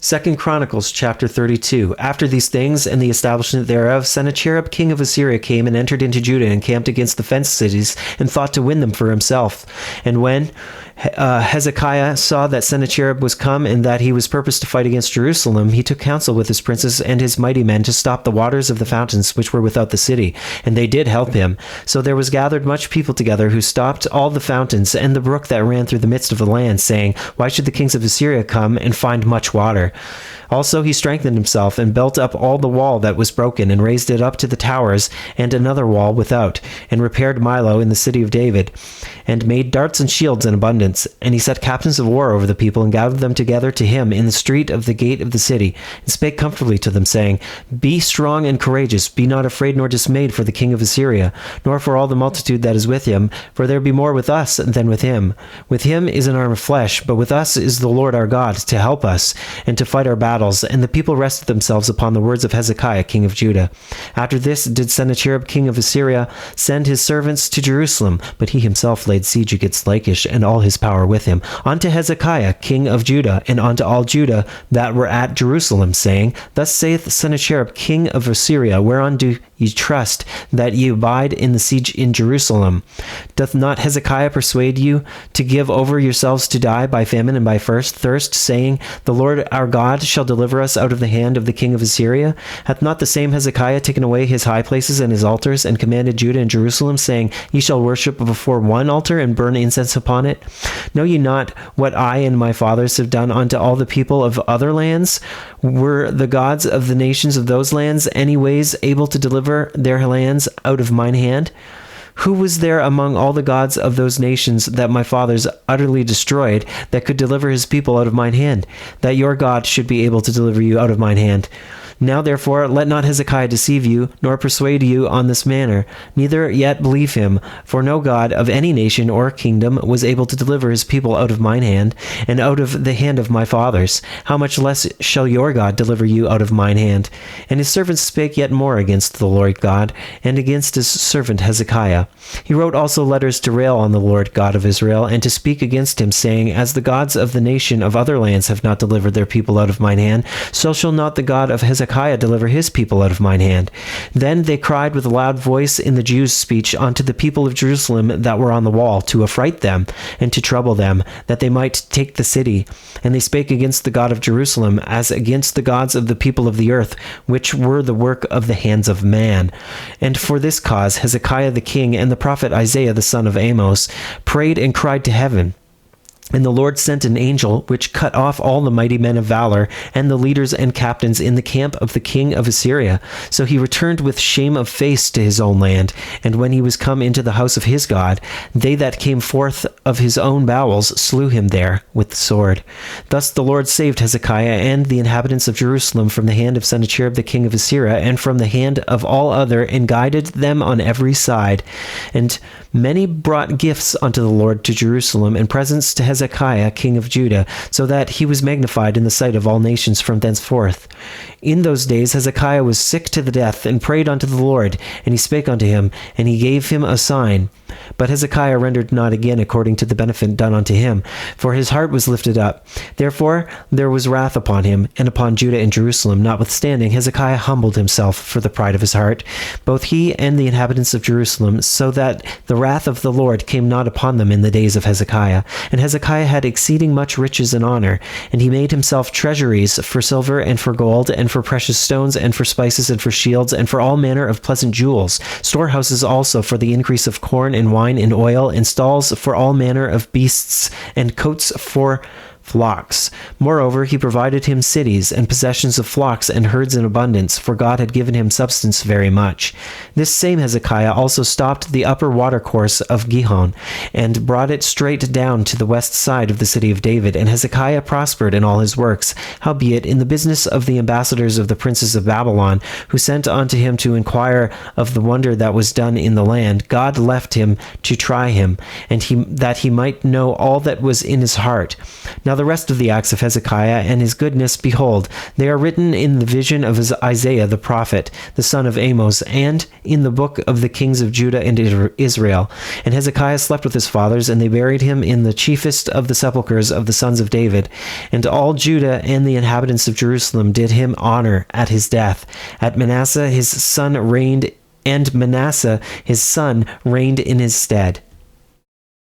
2 Chronicles chapter 32. After these things and the establishment thereof, Sennacherib king of Assyria came and entered into Judah and camped against the fenced cities and thought to win them for himself. And when Hezekiah saw that Sennacherib was come and that he was purposed to fight against Jerusalem, he took counsel with his princes and his mighty men to stop the waters of the fountains which were without the city, and they did help him. So there was gathered much people together, who stopped all the fountains and the brook that ran through the midst of the land, saying, Why should the kings of Assyria come and find much water? Also he strengthened himself and built up all the wall that was broken, and raised it up to the towers, and another wall without, and repaired Milo in the city of David, and made darts and shields in abundance. And he set captains of war over the people, and gathered them together to him in the street of the gate of the city, and spake comfortably to them, saying, Be strong and courageous, be not afraid nor dismayed for the king of Assyria, nor for all the multitude that is with him, for there be more with us than with him. With him is an arm of flesh, but with us is the Lord our God, to help us, and to fight our battles. And the people rested themselves upon the words of Hezekiah king of Judah. After this did Sennacherib king of Assyria send his servants to Jerusalem, but he himself laid siege against Lachish, and all his power with him, unto Hezekiah king of Judah, and unto all Judah that were at Jerusalem, saying, Thus saith Sennacherib king of Assyria, whereon do ye trust, that ye abide in the siege in Jerusalem? Doth not Hezekiah persuade you to give over yourselves to die by famine and by thirst, saying, The Lord our God shall deliver us out of the hand of the king of Assyria? Hath not the same Hezekiah taken away his high places and his altars, and commanded Judah and Jerusalem, saying, Ye shall worship before one altar, and burn incense upon it? Know ye not what I and my fathers have done unto all the people of other lands? Were the gods of the nations of those lands any ways able to deliver their lands out of mine hand? Who was there among all the gods of those nations that my fathers utterly destroyed, that could deliver his people out of mine hand, that your God should be able to deliver you out of mine hand? Now therefore let not Hezekiah deceive you, nor persuade you on this manner, neither yet believe him, for no God of any nation or kingdom was able to deliver his people out of mine hand, and out of the hand of my fathers. How much less shall your God deliver you out of mine hand? And his servants spake yet more against the Lord God, and against his servant Hezekiah. He wrote also letters to rail on the Lord God of Israel, and to speak against him, saying, As the gods of the nation of other lands have not delivered their people out of mine hand, so shall not the God of Hezekiah deliver his people out of mine hand. Then they cried with a loud voice in the Jews' speech unto the people of Jerusalem that were on the wall, to affright them, and to trouble them, that they might take the city. And they spake against the God of Jerusalem, as against the gods of the people of the earth, which were the work of the hands of man. And for this cause Hezekiah the king and the prophet Isaiah the son of Amos prayed and cried to heaven. And the Lord sent an angel, which cut off all the mighty men of valor, and the leaders and captains in the camp of the king of Assyria. So he returned with shame of face to his own land. And when he was come into the house of his God, they that came forth of his own bowels slew him there with the sword. Thus the Lord saved Hezekiah and the inhabitants of Jerusalem from the hand of Sennacherib the king of Assyria, and from the hand of all other, and guided them on every side. And many brought gifts unto the Lord to Jerusalem, and presents to Hezekiah king of Judah, so that he was magnified in the sight of all nations from thenceforth. In those days Hezekiah was sick to the death, and prayed unto the Lord, and he spake unto him, and he gave him a sign. But Hezekiah rendered not again according to the benefit done unto him, for his heart was lifted up. Therefore there was wrath upon him, and upon Judah and Jerusalem. Notwithstanding Hezekiah humbled himself for the pride of his heart, both he and the inhabitants of Jerusalem, so that the wrath of the Lord came not upon them in the days of Hezekiah. And Hezekiah had exceeding much riches and honor, and he made himself treasuries for silver and for gold, and for precious stones, and for spices, and for shields, and for all manner of pleasant jewels, storehouses also for the increase of corn and wine and oil, and stalls for all manner of beasts, and coats for flocks. Moreover, he provided him cities and possessions of flocks and herds in abundance, for God had given him substance very much. This same Hezekiah also stopped the upper watercourse of Gihon, and brought it straight down to the west side of the city of David. And Hezekiah prospered in all his works. Howbeit, in the business of the ambassadors of the princes of Babylon, who sent unto him to inquire of the wonder that was done in the land, God left him to try him, and that he might know all that was in his heart. Now Now the rest of the acts of Hezekiah and his goodness, behold, they are written in the vision of Isaiah the prophet, the son of Amos, and in the book of the kings of Judah and Israel. And Hezekiah slept with his fathers, and they buried him in the chiefest of the sepulchres of the sons of David. And all Judah and the inhabitants of Jerusalem did him honor at his death. At Manasseh his son reigned, and Manasseh his son reigned in his stead.